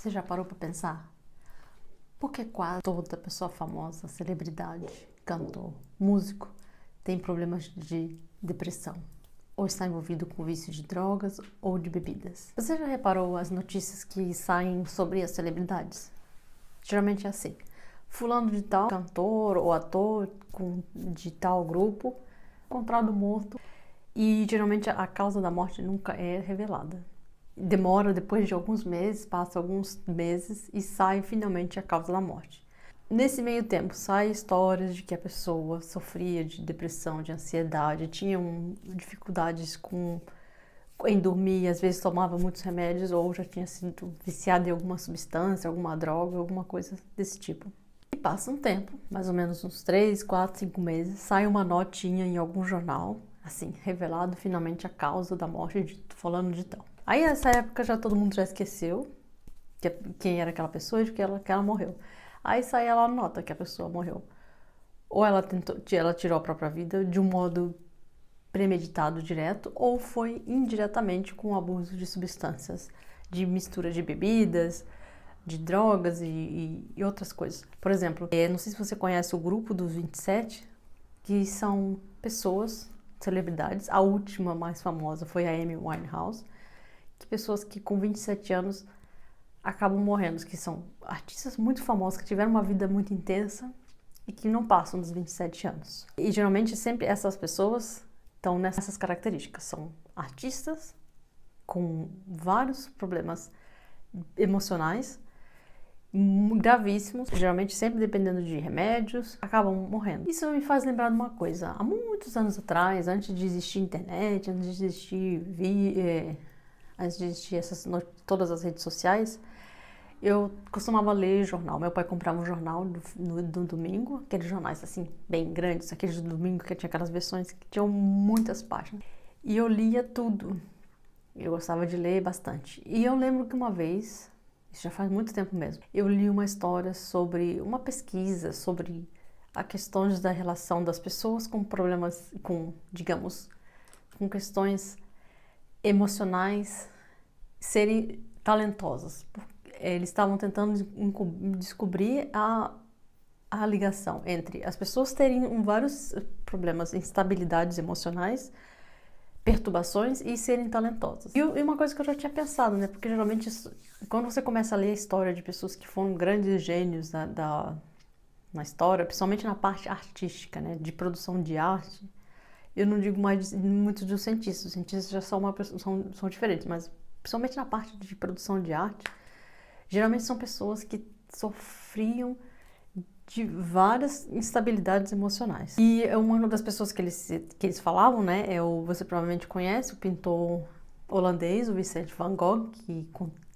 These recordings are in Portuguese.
Você já parou para pensar? Por que quase toda pessoa famosa, celebridade, cantor, músico, tem problemas de depressão? Ou está envolvido com vício de drogas ou de bebidas? Você já reparou as notícias que saem sobre as celebridades? Geralmente é assim: fulano de tal, cantor ou ator de tal grupo, encontrado morto. E geralmente a causa da morte nunca é revelada. Demora depois de alguns meses, passa alguns meses e sai finalmente a causa da morte. Nesse meio tempo, saem histórias de que a pessoa sofria de depressão, de ansiedade, tinha dificuldades em dormir, às vezes tomava muitos remédios ou já tinha sido viciada em alguma substância, alguma droga, alguma coisa desse tipo. E passa um tempo, mais ou menos uns 3, 4, 5 meses, sai uma notinha em algum jornal, assim, revelado finalmente a causa da morte de fulano de tal. Aí nessa época já todo mundo já esqueceu quem era aquela pessoa e de que ela morreu. Aí sai lá a nota que a pessoa morreu. Ou ela tirou a própria vida de um modo premeditado direto, ou foi indiretamente com o abuso de substâncias, de mistura de bebidas, de drogas e outras coisas. Por exemplo, não sei se você conhece o grupo dos 27, que são pessoas, celebridades. A última mais famosa foi a Amy Winehouse, que pessoas que com 27 anos acabam morrendo, que são artistas muito famosos, que tiveram uma vida muito intensa e que não passam dos 27 anos. E geralmente sempre essas pessoas estão nessas características, são artistas com vários problemas emocionais gravíssimos, geralmente sempre dependendo de remédios, acabam morrendo. Isso me faz lembrar de uma coisa: há muitos anos atrás, antes de existir internet, antes de existir todas as redes sociais, eu costumava ler jornal. Meu pai comprava um jornal no domingo, aqueles jornais assim, bem grandes, aqueles do domingo que tinha aquelas versões que tinham muitas páginas. E eu lia tudo. Eu gostava de ler bastante. E eu lembro que uma vez, isso já faz muito tempo mesmo, eu li uma história sobre uma pesquisa sobre a questões da relação das pessoas com problemas, digamos, com questões emocionais serem talentosas. Eles estavam tentando descobrir a ligação entre as pessoas terem vários problemas, instabilidades emocionais, perturbações e serem talentosas. E uma coisa que eu já tinha pensado, né? Porque geralmente quando você começa a ler a história de pessoas que foram grandes gênios na história, principalmente na parte artística, né? De produção de arte, eu não digo mais muito dos cientistas. Os cientistas já são diferentes, mas principalmente na parte de produção de arte, geralmente são pessoas que sofriam de várias instabilidades emocionais. E uma das pessoas que eles falavam, né, você provavelmente conhece, o pintor holandês, o Vincent van Gogh, que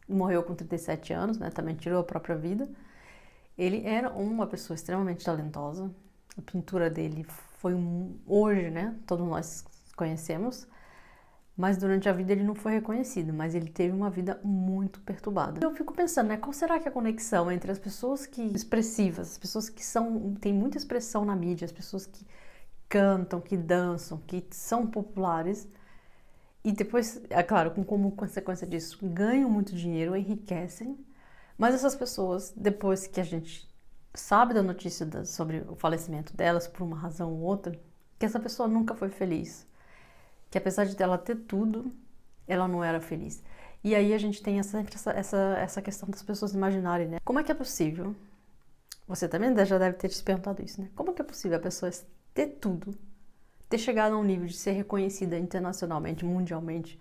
morreu com 37 anos, né, também tirou a própria vida. Ele era uma pessoa extremamente talentosa. A pintura dele hoje, né, todos nós conhecemos, mas durante a vida ele não foi reconhecido, mas ele teve uma vida muito perturbada. Eu fico pensando, né, qual será que é a conexão entre as pessoas expressivas, as pessoas que têm muita expressão na mídia, as pessoas que cantam, que dançam, que são populares, e depois, é claro, como consequência disso, ganham muito dinheiro, enriquecem, mas essas pessoas, depois que a gente sabe da notícia sobre o falecimento delas, por uma razão ou outra, que essa pessoa nunca foi feliz, que apesar de ela ter tudo, ela não era feliz. E aí a gente tem sempre essa questão das pessoas imaginarem, né? Como é que é possível? Você também já deve ter se perguntado isso, né? Como é que é possível a pessoa ter tudo, ter chegado a um nível de ser reconhecida internacionalmente, mundialmente,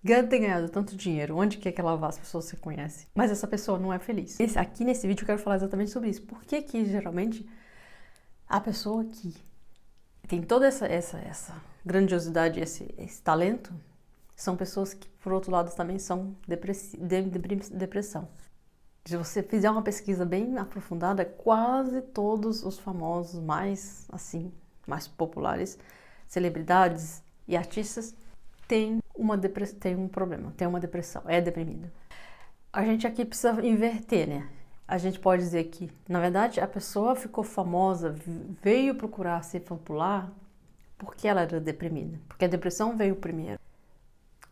ter ganhado tanto dinheiro, onde quer que ela vá, as pessoas se conhecem, mas essa pessoa não é feliz? Aqui nesse vídeo eu quero falar exatamente sobre isso. Por que geralmente a pessoa que tem toda essa grandiosidade, esse talento, são pessoas que, por outro lado, também são depressão. Se você fizer uma pesquisa bem aprofundada, quase todos os famosos mais populares, celebridades e artistas, têm um problema, têm uma depressão, é deprimido. A gente aqui precisa inverter, né? A gente pode dizer que, na verdade, a pessoa ficou famosa, veio procurar ser popular porque ela era deprimida, porque a depressão veio primeiro.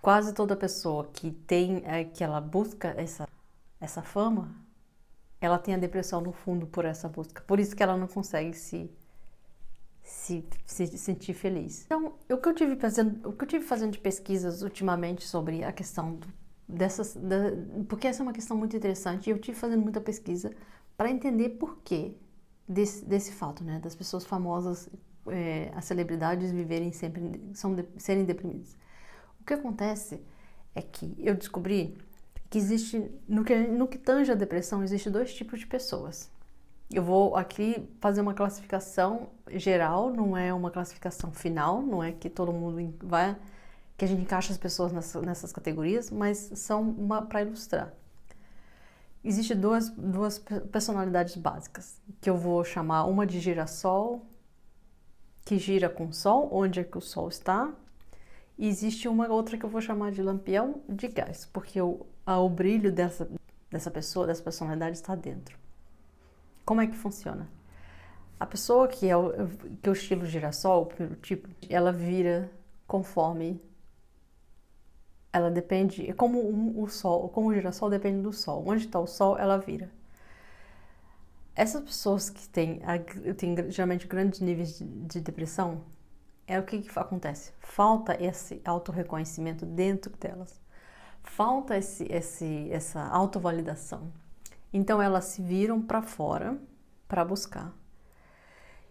Quase toda pessoa que ela busca essa fama, ela tem a depressão no fundo por essa busca. Por isso que ela não consegue se sentir feliz. Então, o que eu tive fazendo de pesquisas ultimamente sobre a questão porque essa é uma questão muito interessante, e eu tive fazendo muita pesquisa para entender por que desse fato, né, das pessoas famosas, as celebridades viverem sempre, serem deprimidas. O que acontece é que eu descobri que existe, no que tange a depressão, existe dois tipos de pessoas. Eu vou aqui fazer uma classificação geral, não é uma classificação final, não é que todo mundo que a gente encaixa as pessoas nessas categorias, mas são para ilustrar. Existem duas personalidades básicas, que eu vou chamar uma de girassol, que gira com o sol, onde é que o sol está, e existe uma outra que eu vou chamar de lampião de gás, porque o brilho dessa personalidade está dentro. Como é que funciona? A pessoa que é o estilo girassol, o primeiro tipo, ela vira conforme ela depende, é como o sol, como o girassol depende do sol. Onde está o sol, ela vira. Essas pessoas que têm geralmente grandes níveis de depressão, o que acontece? Falta esse autorreconhecimento dentro delas. Falta essa autovalidação. Então elas se viram para fora para buscar.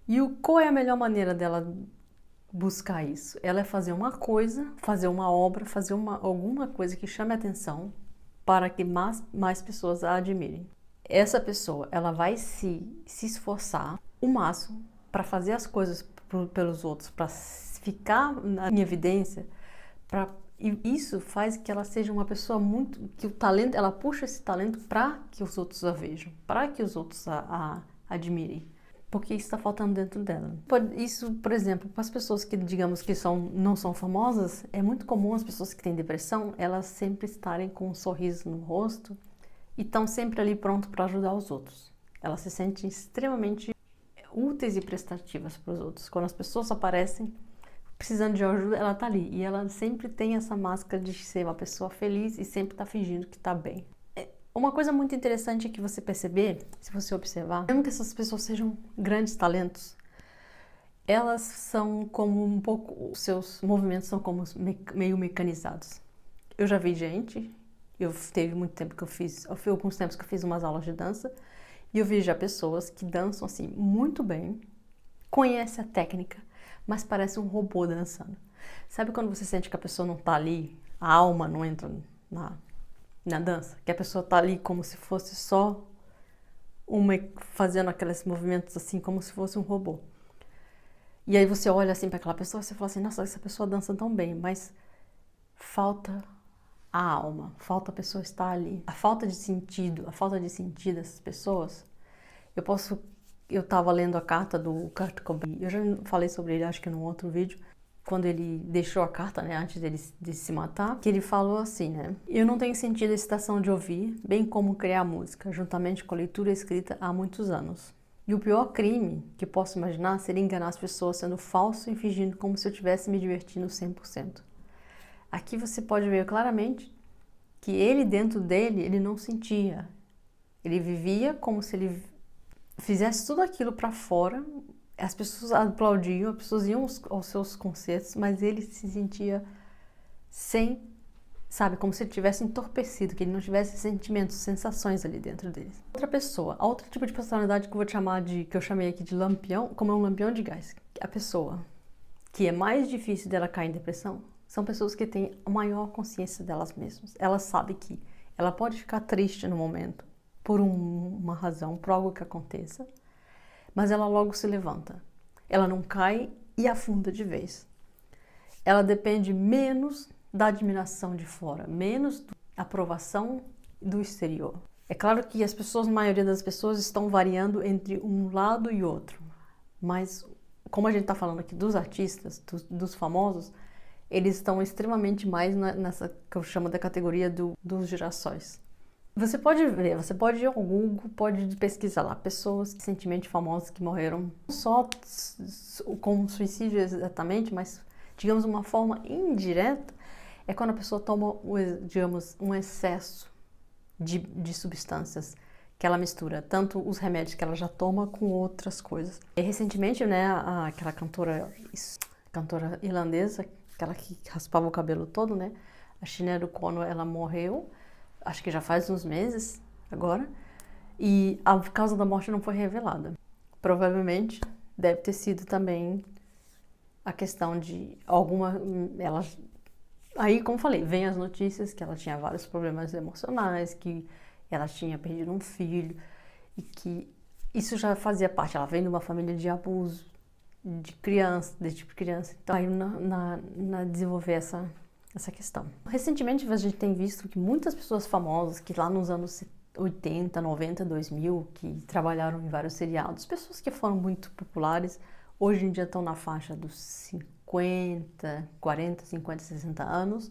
E qual é a melhor maneira dela buscar isso? Ela é fazer uma coisa, fazer uma obra, fazer alguma coisa que chame a atenção para que mais pessoas a admirem. Essa pessoa, ela vai se esforçar o máximo para fazer as coisas pelos outros, para ficar em evidência, e isso faz que ela seja uma pessoa que o talento, ela puxa esse talento para que os outros a vejam, para que os outros a admirem, porque isso está faltando dentro dela. Isso, por exemplo, para as pessoas que, digamos, que não são famosas, é muito comum as pessoas que têm depressão, elas sempre estarem com um sorriso no rosto e estão sempre ali pronto para ajudar os outros. Elas se sentem extremamente úteis e prestativas para os outros. Quando as pessoas aparecem precisando de ajuda, ela tá ali. E ela sempre tem essa máscara de ser uma pessoa feliz e sempre tá fingindo que tá bem. Uma coisa muito interessante é que você perceber, se você observar, mesmo que essas pessoas sejam grandes talentos, elas são como um pouco, os seus movimentos são como meio mecanizados. Eu já vi gente, teve muito tempo que alguns tempos que eu fiz umas aulas de dança, e eu vi já pessoas que dançam assim muito bem, conhecem a técnica, mas parece um robô dançando. Sabe quando você sente que a pessoa não tá ali, a alma não entra na dança? Que a pessoa tá ali como se fosse só fazendo aqueles movimentos assim, como se fosse um robô. E aí você olha assim para aquela pessoa e você fala assim, nossa, essa pessoa dança tão bem, mas falta a alma, falta a pessoa estar ali. A falta de sentido dessas pessoas, eu estava lendo a carta do Kurt Cobain, eu já falei sobre ele, acho que num outro vídeo, quando ele deixou a carta, né, antes de se matar, que ele falou assim, né, eu não tenho sentido a excitação de ouvir, bem como criar música, juntamente com a leitura e escrita há muitos anos. E o pior crime que posso imaginar seria enganar as pessoas sendo falso e fingindo como se eu estivesse me divertindo 100%. Aqui você pode ver claramente que ele, dentro dele, ele não sentia. Ele vivia como se ele fizesse tudo aquilo para fora, as pessoas aplaudiam, as pessoas iam aos seus concertos, mas ele se sentia como se ele tivesse entorpecido, que ele não tivesse sentimentos, sensações ali dentro dele. Outro tipo de personalidade que que eu chamei aqui de lampião, como é um lampião de gás. A pessoa que é mais difícil dela cair em depressão são pessoas que têm a maior consciência delas mesmas. Ela sabe que ela pode ficar triste no momento, por uma razão, por algo que aconteça, mas ela logo se levanta. Ela não cai e afunda de vez. Ela depende menos da admiração de fora, menos da aprovação do exterior. É claro que a maioria das pessoas estão variando entre um lado e outro, mas como a gente está falando aqui dos artistas, dos famosos, eles estão extremamente mais nessa que eu chamo da categoria dos girassóis. Você pode ver, você pode ir ao Google, pode pesquisar lá, pessoas recentemente famosas que morreram, não só com suicídio exatamente, mas, digamos, uma forma indireta, é quando a pessoa toma, digamos, um excesso de substâncias que ela mistura, tanto os remédios que ela já toma com outras coisas. E recentemente, né, aquela cantora irlandesa, aquela que raspava o cabelo todo, né, a Sinéad O'Connor, ela morreu, acho que já faz uns meses agora, e a causa da morte não foi revelada. Provavelmente deve ter sido também a questão de aí, como falei, vem as notícias que ela tinha vários problemas emocionais, que ela tinha perdido um filho e que isso já fazia parte. Ela vem de uma família de abuso de criança, desde criança. Então, aí na desenvolver essa questão. Recentemente, a gente tem visto que muitas pessoas famosas que lá nos anos 80, 90, 2000, que trabalharam em vários seriados, pessoas que foram muito populares, hoje em dia estão na faixa dos 50, 40, 50, 60 anos.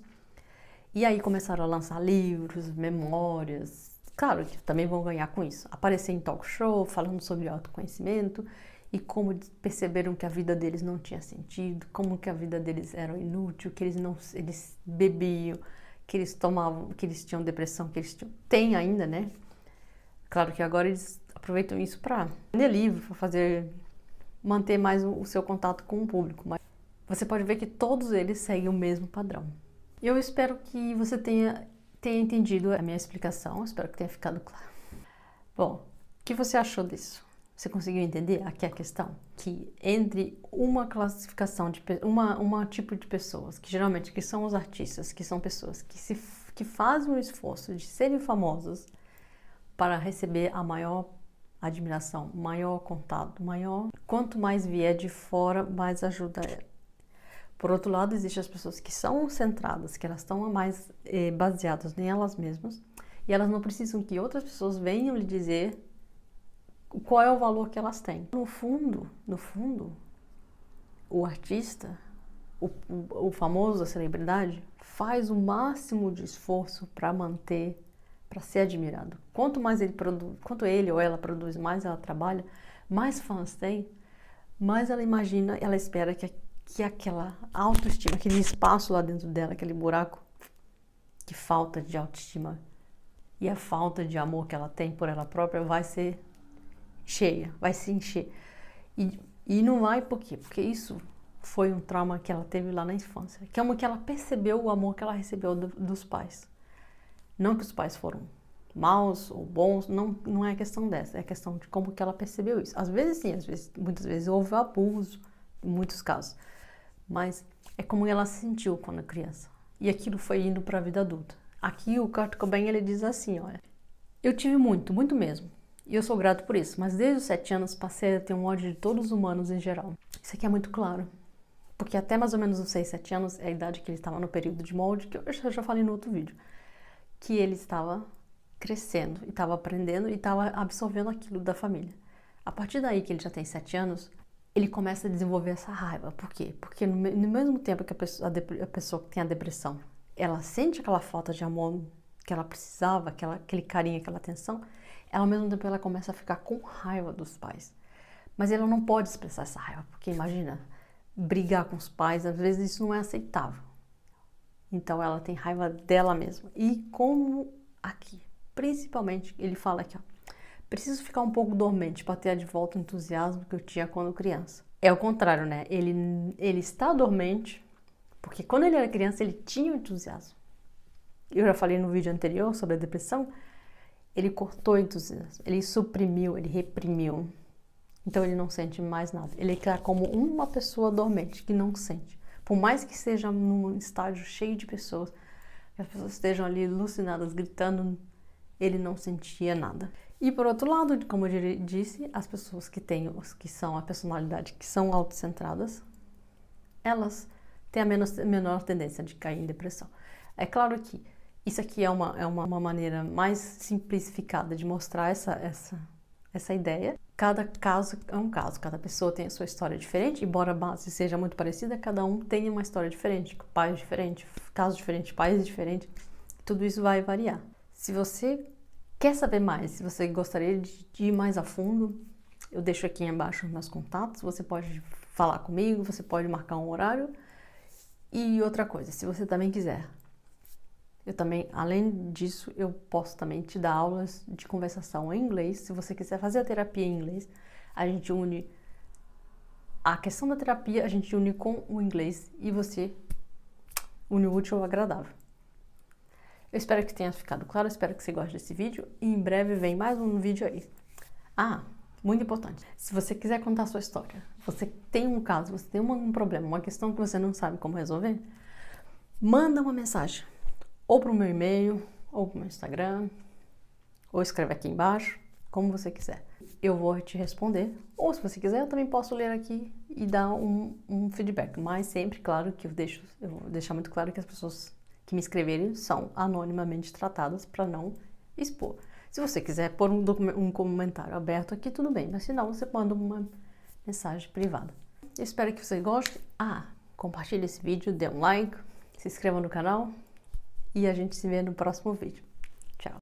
E aí começaram a lançar livros, memórias. Claro que também vão ganhar com isso. Aparecer em talk show, falando sobre autoconhecimento e como perceberam que a vida deles não tinha sentido, como que a vida deles era inútil, que eles bebiam, que eles tomavam, que eles tinham depressão, que eles têm ainda, né? Claro que agora eles aproveitam isso para ler livro, para manter mais o seu contato com o público. Mas você pode ver que todos eles seguem o mesmo padrão. Eu espero que você tenha entendido a minha explicação, espero que tenha ficado claro. Bom, o que você achou disso? Você conseguiu entender aqui a questão? Que entre uma classificação de uma tipo de pessoas, que geralmente que são os artistas, que são pessoas que fazem um esforço de serem famosas para receber a maior admiração, maior contato, quanto mais vier de fora, mais ajuda é. Por outro lado, existem as pessoas que são centradas, que elas estão mais baseadas em elas mesmas e elas não precisam que outras pessoas venham lhe dizer qual é o valor que elas têm. No fundo, o artista, o famoso, a celebridade, faz o máximo de esforço para ser admirado. Quanto mais quanto ele ou ela produz, mais ela trabalha, mais fãs tem, mais ela imagina, ela espera que aquela autoestima, aquele espaço lá dentro dela, aquele buraco de falta de autoestima e a falta de amor que ela tem por ela própria vai ser cheia, vai se encher. E não vai por quê? Porque isso foi um trauma que ela teve lá na infância, que é uma que ela percebeu o amor que ela recebeu dos pais. Não que os pais foram maus ou bons, não é questão dessa, é questão de como que ela percebeu isso. Às vezes sim, muitas vezes houve abuso, em muitos casos. Mas é como ela se sentiu quando criança. E aquilo foi indo para a vida adulta. Aqui o Kurt Cobain, ele diz assim, olha, eu tive muito, muito mesmo. E eu sou grato por isso. Mas desde os 7 anos passei a ter um ódio de todos os humanos em geral. Isso aqui é muito claro. Porque até mais ou menos os 6, 7 anos é a idade que ele estava no período de molde, que eu já falei no outro vídeo. Que ele estava crescendo, e estava aprendendo e estava absorvendo aquilo da família. A partir daí que ele já tem 7 anos, ele começa a desenvolver essa raiva. Por quê? Porque no mesmo tempo que a pessoa que tem a depressão, ela sente aquela falta de amor que ela precisava, aquele carinho, aquela atenção, ela ao mesmo tempo ela começa a ficar com raiva dos pais. Mas ela não pode expressar essa raiva, porque imagina, brigar com os pais, às vezes isso não é aceitável. Então ela tem raiva dela mesma. E como aqui, principalmente, ele fala aqui, ó, preciso ficar um pouco dormente para ter de volta o entusiasmo que eu tinha quando criança. É o contrário, né? Ele está dormente, porque quando ele era criança ele tinha o entusiasmo. Eu já falei no vídeo anterior sobre a depressão, ele cortou o entusiasmo, ele suprimiu, ele reprimiu. Então ele não sente mais nada. Ele é como uma pessoa dormente, que não sente. Por mais que seja num estádio cheio de pessoas, que as pessoas estejam ali alucinadas, gritando, ele não sentia nada. E por outro lado, como eu disse, as pessoas que são a personalidade, que são autocentradas, elas têm a menor tendência de cair em depressão. É claro que isso aqui é uma maneira mais simplificada de mostrar essa ideia. Cada caso é um caso, cada pessoa tem a sua história diferente, embora a base seja muito parecida, cada um tem uma história diferente, pais diferentes, casos diferentes, pais diferentes, tudo isso vai variar. Se você quer saber mais, se você gostaria de ir mais a fundo, eu deixo aqui embaixo os meus contatos, você pode falar comigo, você pode marcar um horário. E outra coisa, se você também quiser, Eu também, além disso, eu posso também te dar aulas de conversação em inglês. Se você quiser fazer a terapia em inglês, a gente une a questão da terapia, a gente une com o inglês e você une o útil ao agradável. Eu espero que tenha ficado claro, espero que você goste desse vídeo e em breve vem mais um vídeo aí. Ah, muito importante, se você quiser contar a sua história, você tem um caso, você tem um problema, uma questão que você não sabe como resolver, manda uma mensagem, ou para o meu e-mail, ou para o meu Instagram, ou escreve aqui embaixo, como você quiser. Eu vou te responder, ou se você quiser, eu também posso ler aqui e dar um feedback, mas sempre, claro, que eu vou deixar muito claro que as pessoas que me escreverem são anonimamente tratadas para não expor. Se você quiser pôr um comentário aberto aqui, tudo bem, mas se não, você manda uma mensagem privada. Eu espero que você goste. Compartilhe esse vídeo, dê um like, se inscreva no canal e a gente se vê no próximo vídeo.